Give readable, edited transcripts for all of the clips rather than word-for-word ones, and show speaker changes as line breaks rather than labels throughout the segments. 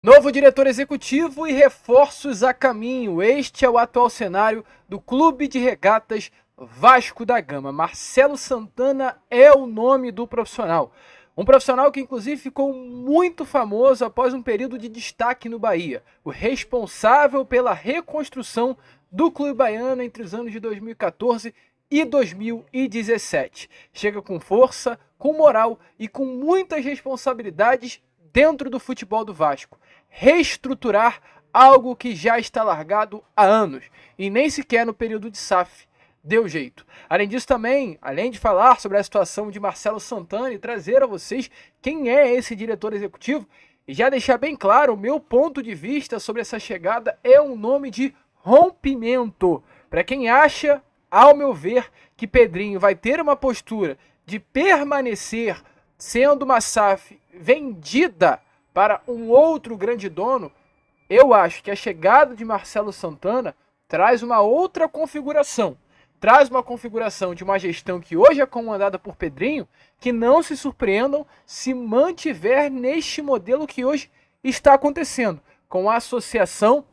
Novo diretor executivo e reforços a caminho. Este é o atual cenário do Clube de Regatas Vasco da Gama. Marcelo Santana é o nome do profissional. Um profissional que inclusive ficou muito famoso após um período de destaque no Bahia. O responsável pela reconstrução do clube baiano entre os anos de 2014 e 2017. Chega com força, com moral e com muitas responsabilidades dentro do futebol do Vasco. Reestruturar algo que já está largado há anos e nem sequer no período de SAF deu jeito. Além disso também, além de falar sobre a situação de Marcelo Santana e trazer a vocês quem é esse diretor executivo, e já deixar bem claro, o meu ponto de vista sobre essa chegada é um nome de rompimento. Para quem acha, ao meu ver, que Pedrinho vai ter uma postura de permanecer sendo uma SAF vendida para um outro grande dono, eu acho que a chegada de Marcelo Santana traz uma outra configuração. Traz uma configuração de uma gestão que hoje é comandada por Pedrinho, que não se surpreendam se mantiver neste modelo que hoje está acontecendo, com a associação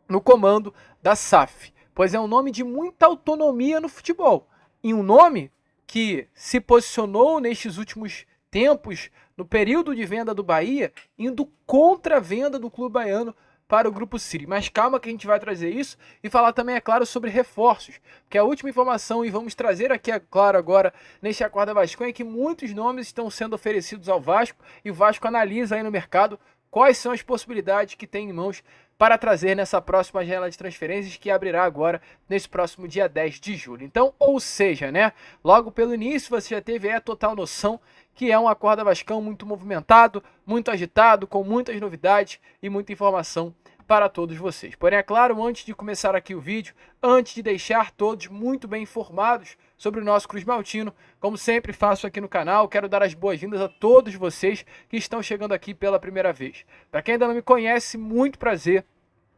no comando da SAF, pois é um nome de muita autonomia no futebol, e um nome que se posicionou nestes últimos tempos, no período de venda do Bahia, indo contra a venda do clube baiano para o Grupo City. Mas calma que a gente vai trazer isso e falar também, é claro, sobre reforços, que é a última informação, e vamos trazer aqui, é claro, agora, neste Acorda Vascão, é que muitos nomes estão sendo oferecidos ao Vasco, e o Vasco analisa aí no mercado quais são as possibilidades que tem em mãos para trazer nessa próxima janela de transferências que abrirá agora nesse próximo dia 10 de julho. Então, ou seja, né, logo pelo início você já teve a total noção que é um Acorda Vascão muito movimentado, muito agitado, com muitas novidades e muita informação para todos vocês. Porém, é claro, antes de começar aqui o vídeo, antes de deixar todos muito bem informados sobre o nosso Cruz Maltino, como sempre faço aqui no canal, quero dar as boas-vindas a todos vocês que estão chegando aqui pela primeira vez. Para quem ainda não me conhece, muito prazer.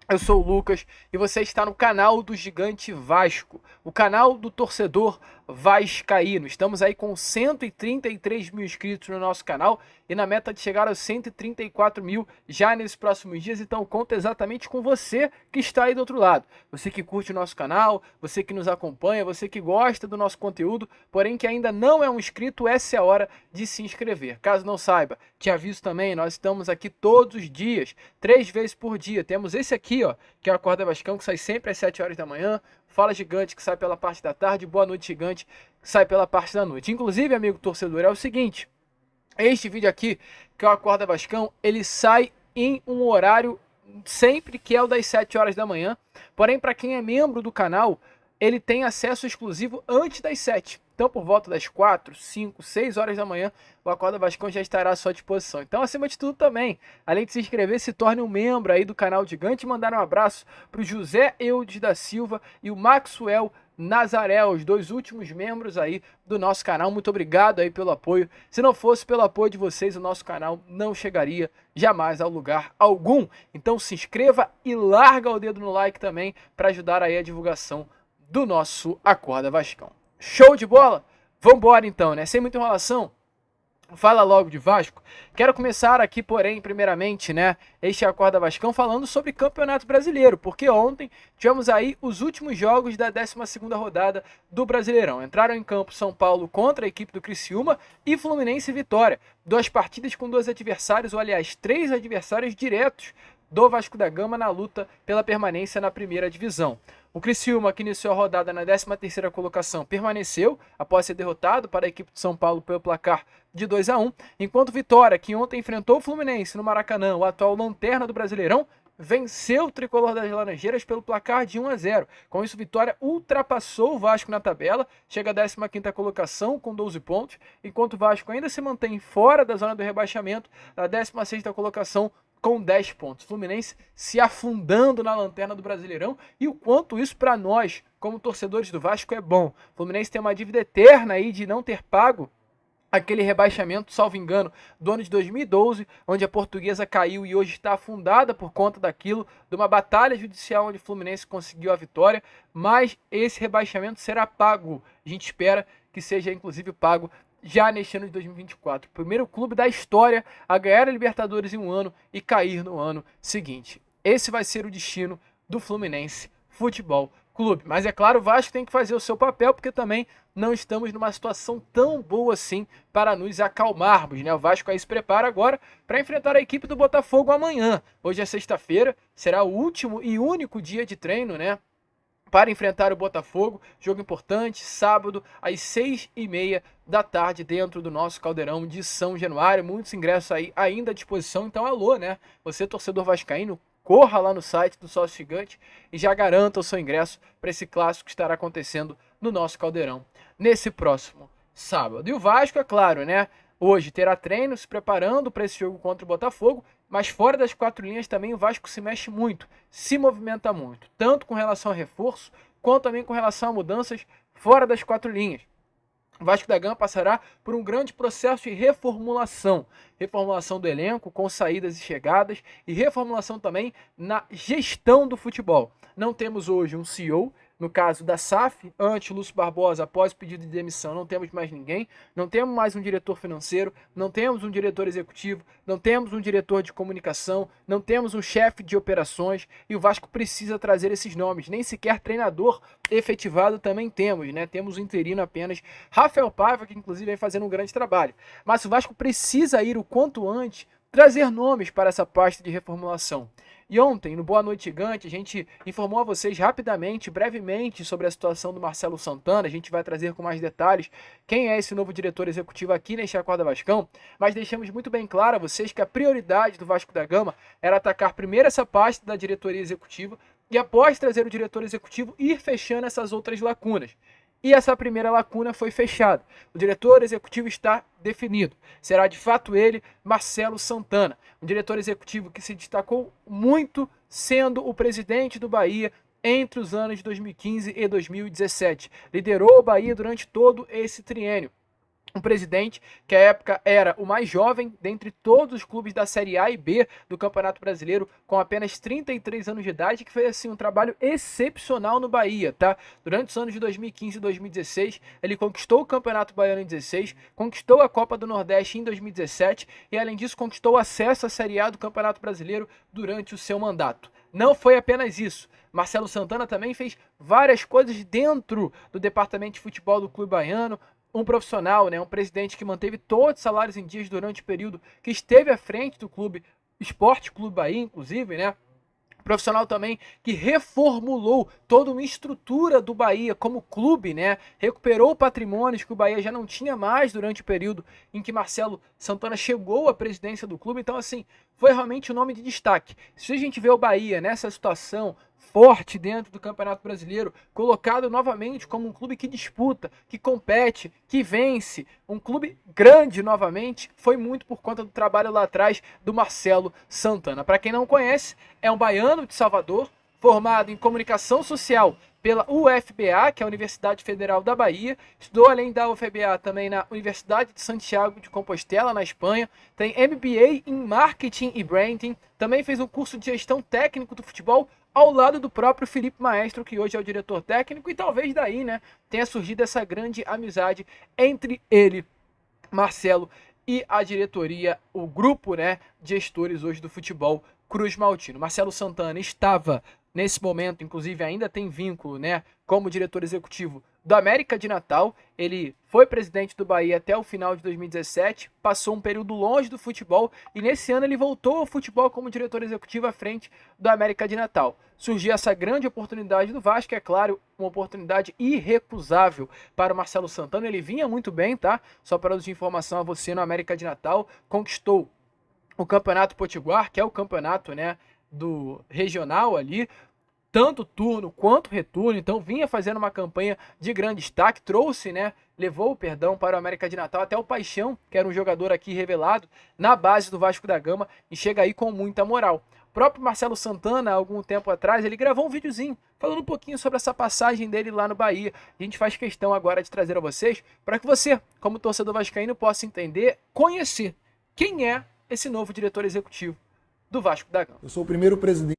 Eu sou o Lucas e você está no canal do Gigante Vasco, o canal do torcedor vascaíno. Estamos aí com 133 mil inscritos no nosso canal e na meta de chegar aos 134 mil já nesses próximos dias. Então conta exatamente com você que está aí do outro lado. Você que curte o nosso canal, você que nos acompanha, você que gosta do nosso conteúdo, porém que ainda não é um inscrito, essa é a hora de se inscrever. Caso não saiba, te aviso também, nós estamos aqui todos os dias, 3 vezes por dia. Temos esse aqui, ó, que é o Acorda Vascão, que sai sempre às 7 horas da manhã. Fala Gigante, que sai pela parte da tarde. Boa Noite Gigante, que sai pela parte da noite. Inclusive, amigo torcedor, é o seguinte, este vídeo aqui, que é o Acorda Vascão, ele sai em um horário sempre que é o das 7 horas da manhã. Porém, para quem é membro do canal, ele tem acesso exclusivo antes das 7. Então, por volta das 4, 5, 6 horas da manhã, o Acorda Vascão já estará à sua disposição. Então, acima de tudo também, além de se inscrever, se torne um membro aí do canal Gigante. E mandar um abraço para o José Eudes da Silva e o Maxwell Nazaré, os dois últimos membros aí do nosso canal. Muito obrigado aí pelo apoio. Se não fosse pelo apoio de vocês, o nosso canal não chegaria jamais ao lugar algum. Então se inscreva e larga o dedo no like também para ajudar aí a divulgação do nosso Acorda Vascão. Show de bola? Vambora então, né? Sem muita enrolação, fala logo de Vasco. Quero começar aqui, porém, primeiramente, né, este Acorda Vascão falando sobre Campeonato Brasileiro, porque ontem tivemos aí os últimos jogos da 12ª rodada do Brasileirão. Entraram em campo São Paulo contra a equipe do Criciúma e Fluminense e Vitória. 2 partidas com 2 adversários, ou aliás, 3 adversários diretos do Vasco da Gama na luta pela permanência na primeira divisão. O Criciúma, que iniciou a rodada na 13ª colocação, permaneceu após ser derrotado para a equipe de São Paulo pelo placar de 2-1, enquanto Vitória, que ontem enfrentou o Fluminense no Maracanã, o atual lanterna do Brasileirão, venceu o tricolor das Laranjeiras pelo placar de 1-0. Com isso, Vitória ultrapassou o Vasco na tabela, chega à 15ª colocação com 12 pontos, enquanto o Vasco ainda se mantém fora da zona do rebaixamento, na 16ª colocação com 10 pontos. Fluminense se afundando na lanterna do Brasileirão, e o quanto isso para nós, como torcedores do Vasco, é bom. Fluminense tem uma dívida eterna aí de não ter pago aquele rebaixamento, salvo engano, do ano de 2012, onde a Portuguesa caiu e hoje está afundada por conta daquilo, de uma batalha judicial onde o Fluminense conseguiu a vitória, mas esse rebaixamento será pago. A gente espera que seja inclusive pago já neste ano de 2024. Primeiro clube da história a ganhar a Libertadores em um ano e cair no ano seguinte. Esse vai ser o destino do Fluminense Futebol Clube. Mas é claro, o Vasco tem que fazer o seu papel, porque também não estamos numa situação tão boa assim para nos acalmarmos, né? O Vasco aí se prepara agora para enfrentar a equipe do Botafogo amanhã. Hoje é sexta-feira, será o último e único dia de treino, né? Para enfrentar o Botafogo, jogo importante, sábado, às 6h30 da tarde, dentro do nosso Caldeirão de São Januário. Muitos ingressos aí ainda à disposição, então alô, né? Você, torcedor vascaíno, corra lá no site do Sócio Gigante e já garanta o seu ingresso para esse clássico que estará acontecendo no nosso Caldeirão nesse próximo sábado. E o Vasco, é claro, né? Hoje terá treino se preparando para esse jogo contra o Botafogo, mas fora das quatro linhas também o Vasco se mexe muito, se movimenta muito, tanto com relação a reforço, quanto também com relação a mudanças fora das quatro linhas. O Vasco da Gama passará por um grande processo de reformulação. Reformulação do elenco, com saídas e chegadas, e reformulação também na gestão do futebol. Não temos hoje um CEO, no caso da SAF, antes Lúcio Barbosa, após o pedido de demissão, não temos mais ninguém. Não temos mais um diretor financeiro, não temos um diretor executivo, não temos um diretor de comunicação, não temos um chefe de operações, e o Vasco precisa trazer esses nomes. Nem sequer treinador efetivado também temos, né? Temos um interino apenas, Rafael Paiva, que inclusive vem fazendo um grande trabalho. Mas o Vasco precisa ir o quanto antes trazer nomes para essa pasta de reformulação. E ontem, no Boa Noite Gigante, a gente informou a vocês rapidamente, brevemente, sobre a situação do Marcelo Santana. A gente vai trazer com mais detalhes quem é esse novo diretor executivo aqui neste Acorda Vascão, mas deixamos muito bem claro a vocês que a prioridade do Vasco da Gama era atacar primeiro essa pasta da diretoria executiva e, após trazer o diretor executivo, ir fechando essas outras lacunas. E essa primeira lacuna foi fechada. O diretor executivo está definido. Será de fato ele, Marcelo Santana. Um diretor executivo que se destacou muito sendo o presidente do Bahia entre os anos de 2015 e 2017. Liderou o Bahia durante todo esse triênio. Um presidente que à época era o mais jovem dentre todos os clubes da Série A e B do Campeonato Brasileiro, com apenas 33 anos de idade, que fez assim um trabalho excepcional no Bahia, tá? Durante os anos de 2015 e 2016, ele conquistou o Campeonato Baiano em 16, conquistou a Copa do Nordeste em 2017 e, além disso, conquistou acesso à Série A do Campeonato Brasileiro durante o seu mandato. Não foi apenas isso. Marcelo Santana também fez várias coisas dentro do departamento de futebol do clube baiano, um profissional, né, um presidente que manteve todos os salários em dias durante o período que esteve à frente do clube, Esporte Clube Bahia, inclusive, né? Profissional também que reformulou toda uma estrutura do Bahia como clube, né? Recuperou patrimônios que o Bahia já não tinha mais durante o período em que Marcelo Santana chegou à presidência do clube. Então, assim, foi realmente um nome de destaque. Se a gente vê o Bahia nessa situação forte dentro do Campeonato Brasileiro, colocado novamente como um clube que disputa, que compete, que vence, um clube grande novamente, foi muito por conta do trabalho lá atrás do Marcelo Santana. Para quem não conhece, é um baiano de Salvador, formado em comunicação social pela UFBA, que é a Universidade Federal da Bahia. Estudou, além da UFBA, também na Universidade de Santiago de Compostela, na Espanha. Tem MBA em Marketing e Branding. Também fez um curso de gestão técnico do futebol ao lado do próprio Felipe Maestro, que hoje é o diretor técnico, e talvez daí, né, tenha surgido essa grande amizade entre ele, Marcelo, e a diretoria, o grupo, né, de gestores hoje do futebol Cruz Maltino. Marcelo Santana estava, nesse momento, inclusive ainda tem vínculo, né, como diretor executivo do América de Natal. Ele foi presidente do Bahia até o final de 2017, passou um período longe do futebol e nesse ano ele voltou ao futebol como diretor executivo à frente do América de Natal. Surgiu essa grande oportunidade do Vasco, é claro, uma oportunidade irrecusável para o Marcelo Santana. Ele vinha muito bem, tá? Só para dar informação a você, no América de Natal, conquistou o Campeonato Potiguar, que é o campeonato, né, do regional ali, tanto turno quanto retorno. Então vinha fazendo uma campanha de grande destaque, levou para o América de Natal até o Paixão, que era um jogador aqui revelado na base do Vasco da Gama, e chega aí com muita moral. O próprio Marcelo Santana, há algum tempo atrás, ele gravou um videozinho falando um pouquinho sobre essa passagem dele lá no Bahia. A gente faz questão agora de trazer a vocês, para que você, como torcedor vascaíno, possa entender, conhecer quem é esse novo diretor executivo do Vasco da Gama.
Eu sou o primeiro presidente.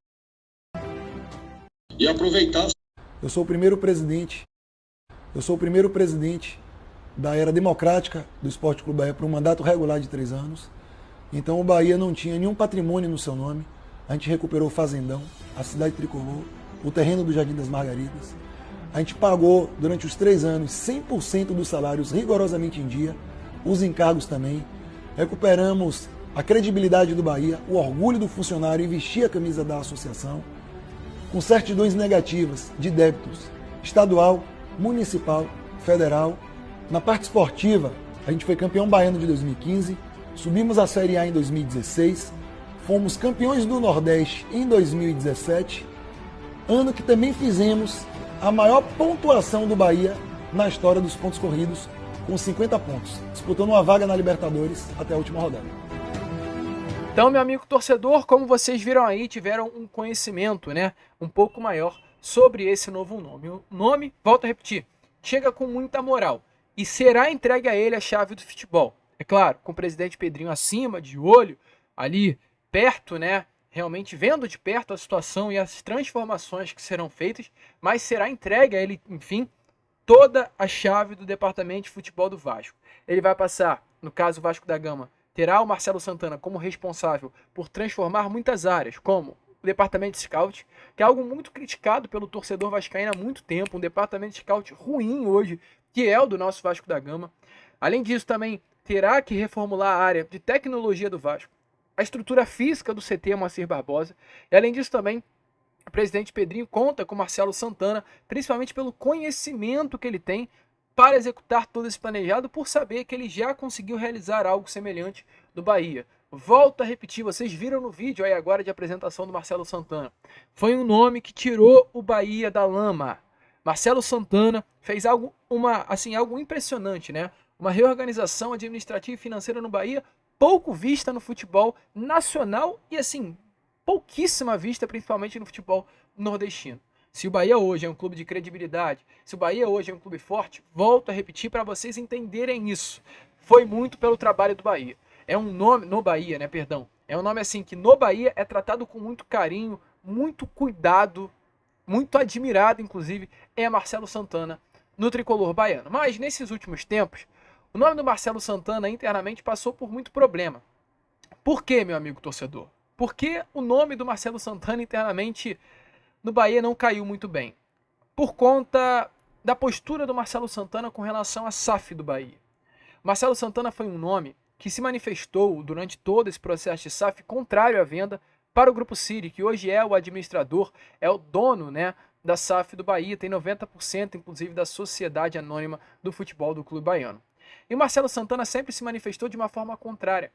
E aproveitar.
Eu sou o primeiro presidente da era democrática do Esporte Clube Bahia para um mandato regular de 3 anos. Então o Bahia não tinha nenhum patrimônio no seu nome. A gente recuperou o Fazendão, a cidade tricolor, o terreno do Jardim das Margaridas. A gente pagou durante os 3 anos 100% dos salários rigorosamente em dia, os encargos também. Recuperamos a credibilidade do Bahia, o orgulho do funcionário em vestir a camisa da associação, com certidões negativas de débitos estadual, municipal, federal. Na parte esportiva, a gente foi campeão baiano de 2015, subimos a Série A em 2016, fomos campeões do Nordeste em 2017, ano que também fizemos a maior pontuação do Bahia na história dos pontos corridos, com 50 pontos, disputando uma vaga na Libertadores até a última rodada.
Então, meu amigo torcedor, como vocês viram aí, tiveram um conhecimento, né, um pouco maior sobre esse novo nome. O nome, volto a repetir, chega com muita moral e será entregue a ele a chave do futebol. É claro, com o presidente Pedrinho acima, de olho, ali perto, né, realmente vendo de perto a situação e as transformações que serão feitas, mas será entregue a ele, enfim, toda a chave do departamento de futebol do Vasco. Ele vai passar, no caso o Vasco da Gama, terá o Marcelo Santana como responsável por transformar muitas áreas, como o departamento de scout, que é algo muito criticado pelo torcedor vascaíno há muito tempo, um departamento de scout ruim hoje, que é o do nosso Vasco da Gama. Além disso, também terá que reformular a área de tecnologia do Vasco, a estrutura física do CT Moacir Barbosa, e além disso também o presidente Pedrinho conta com Marcelo Santana, principalmente pelo conhecimento que ele tem para executar todo esse planejado, por saber que ele já conseguiu realizar algo semelhante do Bahia. Volto a repetir, vocês viram no vídeo aí agora de apresentação do Marcelo Santana. Foi um nome que tirou o Bahia da lama. Marcelo Santana fez algo impressionante, né? Uma reorganização administrativa e financeira no Bahia, pouco vista no futebol nacional e assim, pouquíssima vista principalmente no futebol nordestino. Se o Bahia hoje é um clube de credibilidade, se o Bahia hoje é um clube forte, volto a repetir para vocês entenderem isso. Foi muito pelo trabalho do Bahia. É um nome, no Bahia, né, perdão. É um nome assim que no Bahia é tratado com muito carinho, muito cuidado, muito admirado, inclusive, é Marcelo Santana no tricolor baiano. Mas nesses últimos tempos, o nome do Marcelo Santana internamente passou por muito problema. Por quê, meu amigo torcedor? Por que o nome do Marcelo Santana internamente no Bahia não caiu muito bem? Por conta da postura do Marcelo Santana com relação à SAF do Bahia. Marcelo Santana foi um nome que se manifestou durante todo esse processo de SAF contrário à venda para o Grupo City, que hoje é o administrador, é o dono, né, da SAF do Bahia, tem 90% inclusive da sociedade anônima do futebol do clube baiano. E o Marcelo Santana sempre se manifestou de uma forma contrária,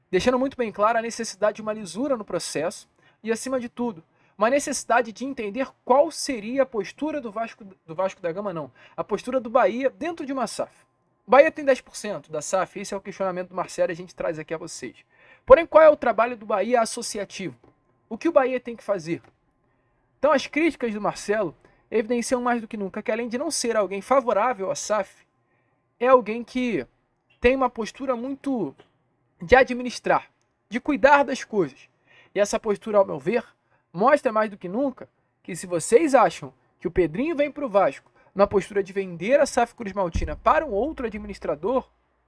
deixando muito bem clara a necessidade de uma lisura no processo e, acima de tudo, uma necessidade de entender qual seria a postura do Vasco da Gama, não, a postura do Bahia dentro de uma SAF. O Bahia tem 10% da SAF, esse é o questionamento do Marcelo e a gente traz aqui a vocês. Porém, qual é o trabalho do Bahia associativo? O que o Bahia tem que fazer? Então, as críticas do Marcelo evidenciam mais do que nunca que, além de não ser alguém favorável à SAF, é alguém que tem uma postura muito de administrar, de cuidar das coisas. E essa postura, ao meu ver, mostra mais do que nunca que se vocês acham que o Pedrinho vem para o Vasco na postura de vender a SAF Cruz Maltina para um outro administrador,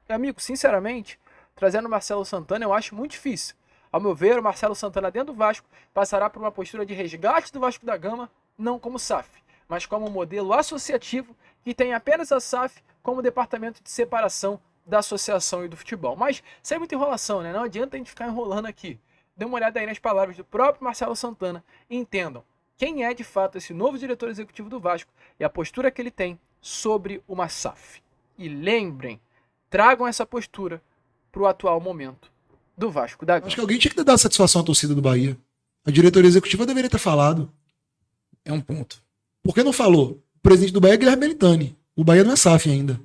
amigo, sinceramente, trazendo o Marcelo Santana eu acho muito difícil. Ao meu ver, o Marcelo Santana dentro do Vasco passará por uma postura de resgate do Vasco da Gama, não como SAF, mas como um modelo associativo que tem apenas a SAF como departamento de separação da associação e do futebol. Mas sem muita enrolação, né? Não adianta a gente ficar enrolando aqui. Dê uma olhada aí nas palavras do próprio Marcelo Santana e entendam quem é de fato esse novo diretor executivo do Vasco e a postura que ele tem sobre uma SAF. E lembrem, tragam essa postura para o atual momento do Vasco da Gama.
Acho que alguém tinha que dar satisfação à torcida do Bahia. A diretoria executiva deveria ter falado.
É um ponto.
Por que não falou? O presidente do Bahia é Guilherme Belintani. O Bahia não é SAF ainda.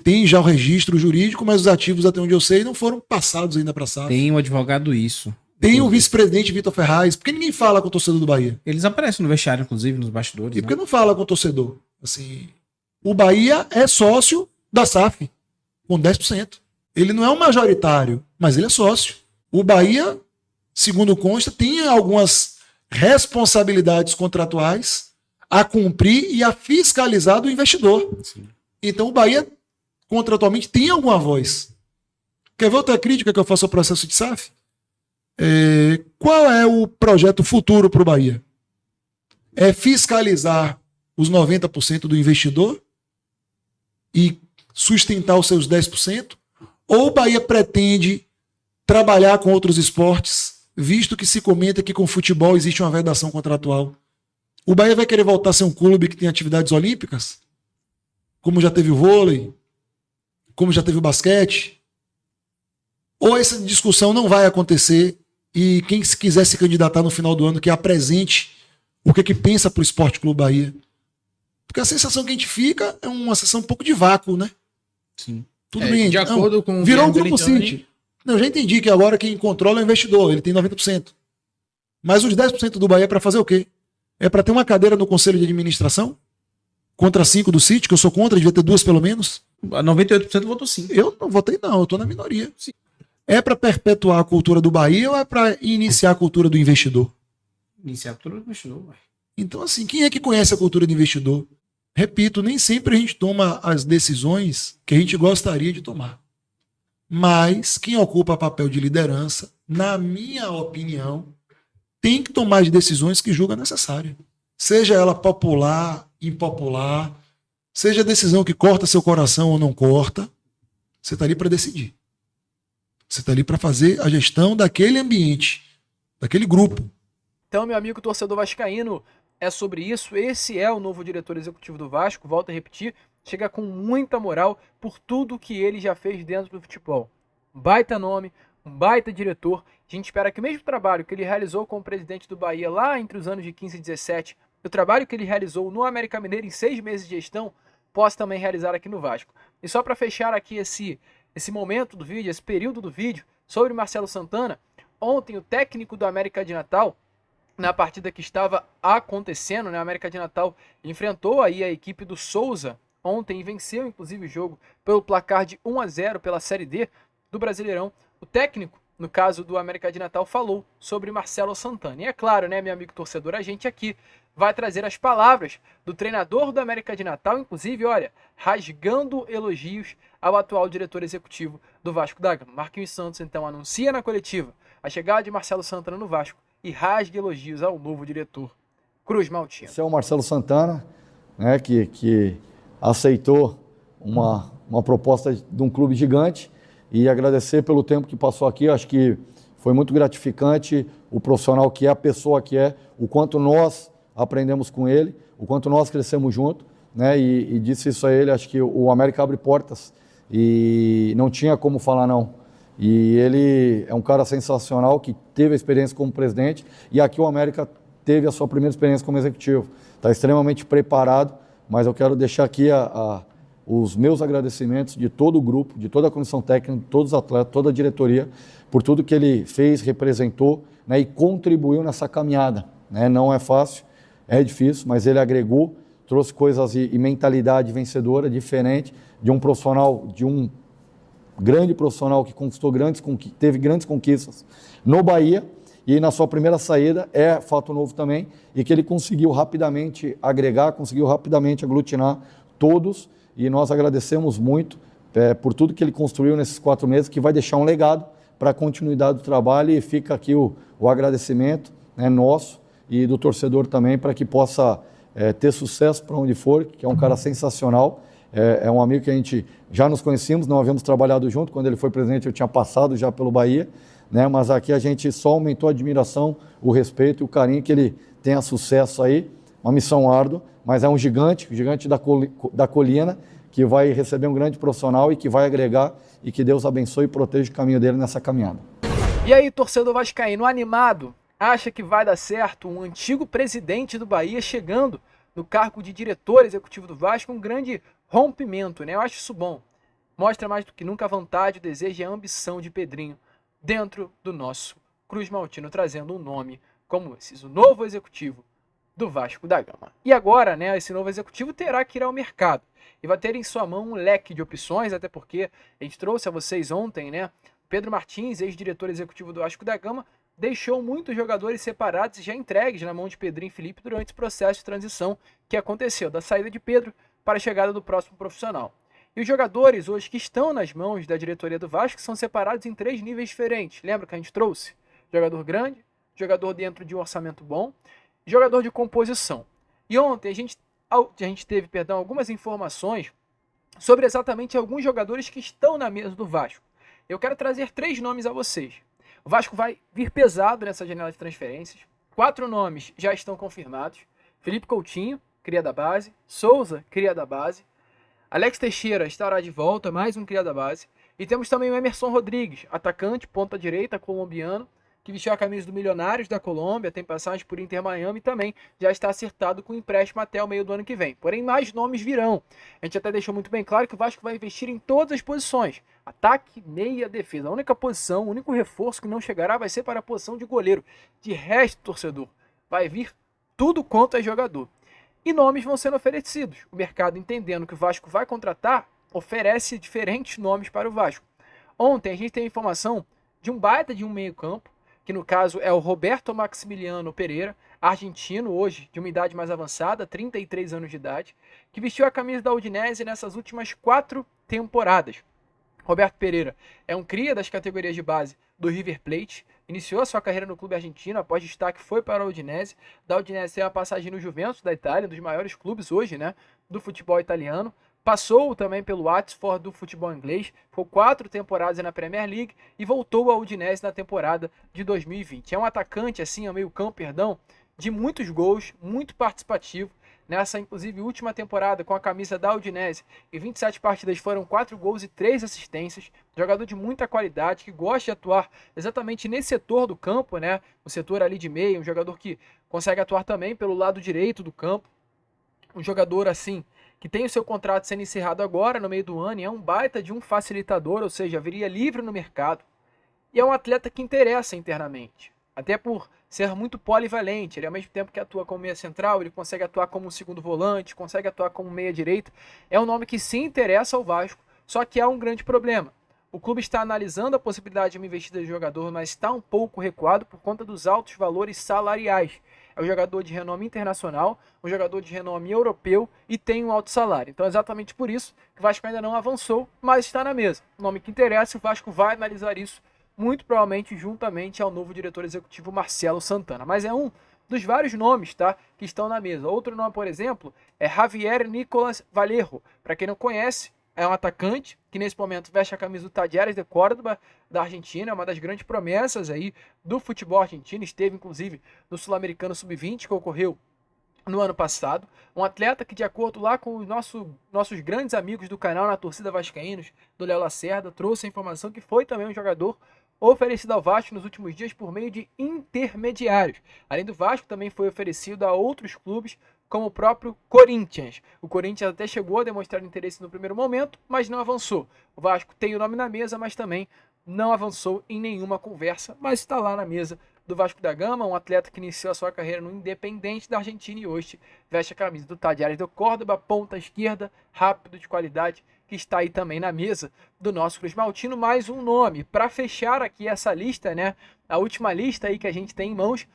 Tem já o registro jurídico, mas os ativos, até onde eu sei, não foram passados ainda para a SAF.
Tem o advogado isso.
Tem o vice-presidente Vitor Ferraz. Por que ninguém fala com o torcedor do Bahia?
Eles aparecem no vestiário, inclusive, nos bastidores.
E por que não fala com o torcedor? Assim, o Bahia é sócio da SAF, com 10%. Ele não é um majoritário, mas ele é sócio. O Bahia, segundo consta, tem algumas responsabilidades contratuais a cumprir e a fiscalizar do investidor. Sim. Então o Bahia contratualmente, tem alguma voz. Quer ver outra crítica que eu faço ao processo de SAF? Qual é o projeto futuro para o Bahia? É fiscalizar os 90% do investidor e sustentar os seus 10%? Ou o Bahia pretende trabalhar com outros esportes, visto que se comenta que com o futebol existe uma vedação contratual? O Bahia vai querer voltar a ser um clube que tem atividades olímpicas? Como já teve o vôlei? Como já teve o basquete? Ou essa discussão não vai acontecer e quem quiser se candidatar no final do ano que apresente o que pensa para o Esporte Clube Bahia? Porque a sensação que a gente fica é uma sensação um pouco de vácuo, né?
Sim.
Tudo bem.
De acordo com o
virou um
Guilherme
grupo
Belintani.
City. Não, já entendi que agora quem controla é o investidor, ele tem 90%. Mas os 10% do Bahia é para fazer o quê? É para ter uma cadeira no Conselho de Administração? Contra 5 do City, que eu sou contra, devia ter 2 pelo menos?
98% votou sim.
Eu não votei não, eu estou na minoria. Sim. É para perpetuar a cultura do Bahia ou é para iniciar a cultura do investidor?
Iniciar a cultura do investidor, ué.
Então, assim, quem é que conhece a cultura do investidor? Repito, nem sempre a gente toma as decisões que a gente gostaria de tomar. Mas quem ocupa papel de liderança, na minha opinião, tem que tomar as decisões que julga necessária. Seja ela popular, impopular, seja a decisão que corta seu coração ou não corta, você está ali para decidir. Você está ali para fazer a gestão daquele ambiente, daquele grupo.
Então, meu amigo torcedor vascaíno, é sobre isso. Esse é o novo diretor executivo do Vasco, volto a repetir, chega com muita moral por tudo que ele já fez dentro do futebol. Um baita nome, um baita diretor. A gente espera que o mesmo trabalho que ele realizou como presidente do Bahia lá entre os anos de 15 e 17, o trabalho que ele realizou no América Mineiro em 6 meses de gestão, possa também realizar aqui no Vasco. E só para fechar aqui esse momento do vídeo, esse período do vídeo, sobre Marcelo Santana, ontem o técnico do América de Natal, na partida que estava acontecendo, né, a América de Natal enfrentou aí a equipe do Souza ontem e venceu inclusive o jogo pelo placar de 1-0 pela Série D do Brasileirão. O técnico, no caso do América de Natal, falou sobre Marcelo Santana. E é claro, né, meu amigo torcedor, a gente aqui vai trazer as palavras do treinador do América de Natal, inclusive, olha, rasgando elogios ao atual diretor executivo do Vasco da Gama. Marquinhos Santos, então, anuncia na coletiva a chegada de Marcelo Santana no Vasco e rasga elogios ao novo diretor, Cruz Maltino.
Esse é o Marcelo Santana, né, que aceitou uma proposta de um clube gigante, e agradecer pelo tempo que passou aqui. Acho que foi muito gratificante o profissional que é, a pessoa que é, o quanto nós aprendemos com ele, o quanto nós crescemos junto, né, e disse isso a ele. Acho que o América abre portas e não tinha como falar não. E ele é um cara sensacional que teve a experiência como presidente, e aqui o América teve a sua primeira experiência como executivo. Está extremamente preparado, mas eu quero deixar aqui os meus agradecimentos de todo o grupo, de toda a comissão técnica, de todos os atletas, toda a diretoria, por tudo que ele fez, representou, né, e contribuiu nessa caminhada. Né? Não é fácil, é difícil, mas ele agregou, trouxe coisas e mentalidade vencedora, diferente, de um profissional, de um grande profissional que conquistou teve grandes conquistas no Bahia, e na sua primeira saída é fato novo também, e que ele conseguiu rapidamente agregar, conseguiu rapidamente aglutinar todos, e nós agradecemos muito por tudo que ele construiu nesses 4 meses, que vai deixar um legado para a continuidade do trabalho, e fica aqui o agradecimento, né, nosso e do torcedor também, para que possa ter sucesso para onde for, que é um cara sensacional. É um amigo que a gente já nos conhecíamos, não havíamos trabalhado junto. Quando ele foi presidente, eu tinha passado já pelo Bahia, né? Mas aqui a gente só aumentou a admiração, o respeito e o carinho que ele tenha sucesso aí. Uma missão árdua, mas é um gigante da colina, que vai receber um grande profissional e que vai agregar, e que Deus abençoe e proteja o caminho dele nessa caminhada.
E aí, torcedor vascaíno animado, acha que vai dar certo um antigo presidente do Bahia chegando no cargo de diretor executivo do Vasco? Um grande rompimento, né? Eu acho isso bom. Mostra mais do que nunca a vontade, o desejo e a ambição de Pedrinho dentro do nosso Cruz Maltino, trazendo um nome como esse, o novo executivo do Vasco da Gama. E agora, né, esse novo executivo terá que ir ao mercado e vai ter em sua mão um leque de opções, até porque a gente trouxe a vocês ontem, né, Pedro Martins, ex-diretor executivo do Vasco da Gama, deixou muitos jogadores separados e já entregues na mão de Pedrinho e Felipe durante esse processo de transição que aconteceu, da saída de Pedro para a chegada do próximo profissional. E os jogadores hoje que estão nas mãos da diretoria do Vasco são separados em 3 níveis diferentes. Lembra que a gente trouxe? Jogador grande, jogador dentro de um orçamento bom, jogador de composição. E ontem a gente teve, algumas informações sobre exatamente alguns jogadores que estão na mesa do Vasco. Eu quero trazer 3 nomes a vocês. O Vasco vai vir pesado nessa janela de transferências. 4 nomes já estão confirmados. Felipe Coutinho, cria da base. Souza, cria da base. Alex Teixeira estará de volta, mais um cria da base. E temos também o Emerson Rodrigues, atacante, ponta direita, colombiano, que vestiu a camisa do Milionários da Colômbia, tem passagem por Inter Miami e também já está acertado com empréstimo até o meio do ano que vem. Porém, mais nomes virão. A gente até deixou muito bem claro que o Vasco vai investir em todas as posições. Ataque, meia, defesa. A única posição, o único reforço que não chegará vai ser para a posição de goleiro. De resto, torcedor, vai vir tudo quanto é jogador. E nomes vão sendo oferecidos. O mercado, entendendo que o Vasco vai contratar, oferece diferentes nomes para o Vasco. Ontem a gente tem a informação de um baita de um meio-campo, que no caso é o Roberto Maximiliano Pereira, argentino hoje, de uma idade mais avançada, 33 anos de idade, que vestiu a camisa da Udinese nessas últimas 4 temporadas. Roberto Pereira é um cria das categorias de base do River Plate, iniciou a sua carreira no clube argentino, após destaque foi para a Udinese. Da Udinese tem uma passagem no Juventus da Itália, um dos maiores clubes hoje, né, do futebol italiano. Passou também pelo Watford do futebol inglês, ficou 4 temporadas na Premier League e voltou à Udinese na temporada de 2020. É um atacante, assim, ao meio-campo, de muitos gols, muito participativo. Nessa, inclusive, última temporada com a camisa da Udinese, em 27 partidas foram 4 gols e 3 assistências. Jogador de muita qualidade, que gosta de atuar exatamente nesse setor do campo, né? O setor ali de meio, um jogador que consegue atuar também pelo lado direito do campo. Um jogador, assim, que tem o seu contrato sendo encerrado agora, no meio do ano, e é um baita de um facilitador, ou seja, viria livre no mercado. E é um atleta que interessa internamente, até por ser muito polivalente. Ele, ao mesmo tempo que atua como meia central, ele consegue atuar como um segundo volante, consegue atuar como meia direita. É um nome que se interessa ao Vasco, só que há um grande problema. O clube está analisando a possibilidade de uma investida de jogador, mas está um pouco recuado por conta dos altos valores salariais. É um jogador de renome internacional, um jogador de renome europeu e tem um alto salário. Então é exatamente por isso que o Vasco ainda não avançou, mas está na mesa. O nome que interessa, o Vasco vai analisar isso muito provavelmente juntamente ao novo diretor executivo Marcelo Santana. Mas é um dos vários nomes, tá, que estão na mesa. Outro nome, por exemplo, é Javier Nicolás Valerro. Para quem não conhece, é um atacante que nesse momento veste a camisa do Talleres de Córdoba da Argentina, uma das grandes promessas aí do futebol argentino, esteve inclusive no Sul-Americano Sub-20 que ocorreu no ano passado. Um atleta que, de acordo lá com os nossos grandes amigos do canal na torcida vascaínos, do Léo Lacerda, trouxe a informação que foi também um jogador oferecido ao Vasco nos últimos dias por meio de intermediários. Além do Vasco, também foi oferecido a outros clubes, como o próprio Corinthians. O Corinthians até chegou a demonstrar interesse no primeiro momento, mas não avançou. O Vasco tem o nome na mesa, mas também não avançou em nenhuma conversa, mas está lá na mesa do Vasco da Gama, um atleta que iniciou a sua carreira no Independente da Argentina e hoje veste a camisa do Talleres de Córdoba, ponta esquerda, rápido, de qualidade, que está aí também na mesa do nosso Cruz Maltino. Mais um nome para fechar aqui essa lista, né? A última lista aí que a gente tem em mãos,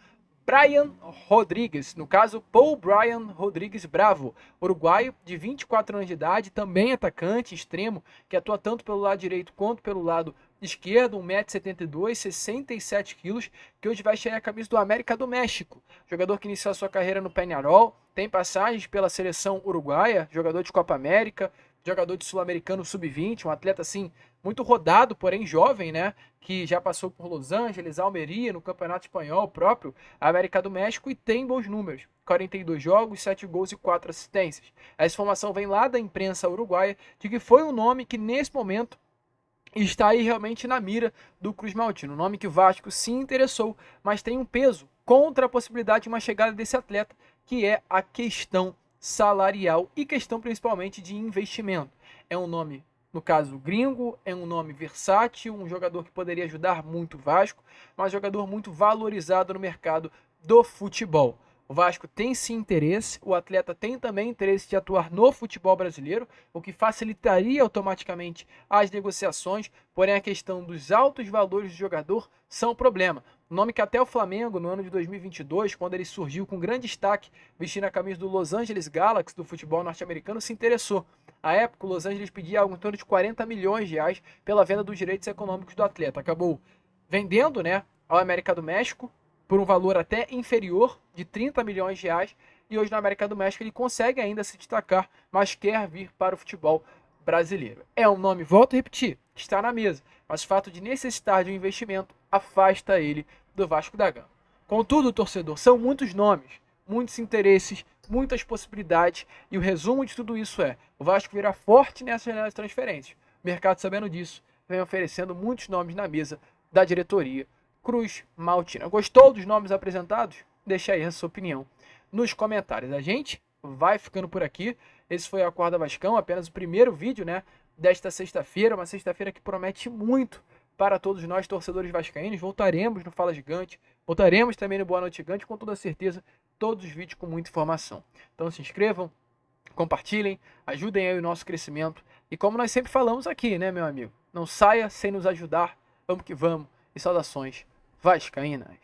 Brian Rodrigues, no caso Paul Brian Rodrigues Bravo, uruguaio de 24 anos de idade, também atacante extremo, que atua tanto pelo lado direito quanto pelo lado esquerdo, 1,72 m, 67 kg, que hoje vai chegar a camisa do América do México. Jogador que iniciou a sua carreira no Peñarol, tem passagens pela seleção uruguaia, jogador de Copa América, jogador de Sul-Americano Sub-20, um atleta assim muito rodado, porém jovem, né, que já passou por Los Angeles, Almeria, no Campeonato Espanhol próprio, América do México, e tem bons números, 42 jogos, 7 gols e 4 assistências. Essa informação vem lá da imprensa uruguaia, de que foi um nome que nesse momento está aí realmente na mira do Cruz Maltino, um nome que o Vasco se interessou, mas tem um peso contra a possibilidade de uma chegada desse atleta, que é a questão salarial e questão principalmente de investimento. É um nome, no caso, gringo, é um nome versátil, um jogador que poderia ajudar muito o Vasco, mas um jogador muito valorizado no mercado do futebol. O Vasco tem sim interesse, o atleta tem também interesse de atuar no futebol brasileiro, o que facilitaria automaticamente as negociações, porém a questão dos altos valores do jogador são um problema. Um nome que até o Flamengo, no ano de 2022, quando ele surgiu com grande destaque, vestindo a camisa do Los Angeles Galaxy do futebol norte-americano, se interessou. À época, o Los Angeles pedia algo em torno de 40 milhões de reais pela venda dos direitos econômicos do atleta. Acabou vendendo, né, ao América do México por um valor até inferior de 30 milhões de reais. E hoje na América do México ele consegue ainda se destacar, mas quer vir para o futebol brasileiro. É um nome, volto a repetir, está na mesa, mas o fato de necessitar de um investimento afasta ele do Vasco da Gama. Contudo, torcedor, são muitos nomes, muitos interesses, muitas possibilidades, e o resumo de tudo isso é: o Vasco virá forte nessa janela de transferências. O mercado, sabendo disso, vem oferecendo muitos nomes na mesa da diretoria Cruz Maltina. Gostou dos nomes apresentados? Deixa aí a sua opinião nos comentários. A gente vai ficando por aqui. Esse foi o Acorda Vascão, apenas o primeiro vídeo, né, desta sexta-feira, uma sexta-feira que promete muito para todos nós, torcedores vascaínos. Voltaremos no Fala Gigante, voltaremos também no Boa Noite Gigante, com toda certeza, todos os vídeos com muita informação. Então se inscrevam, compartilhem, ajudem aí o nosso crescimento. E como nós sempre falamos aqui, né, meu amigo, não saia sem nos ajudar. Vamos que vamos. E saudações vascaínas.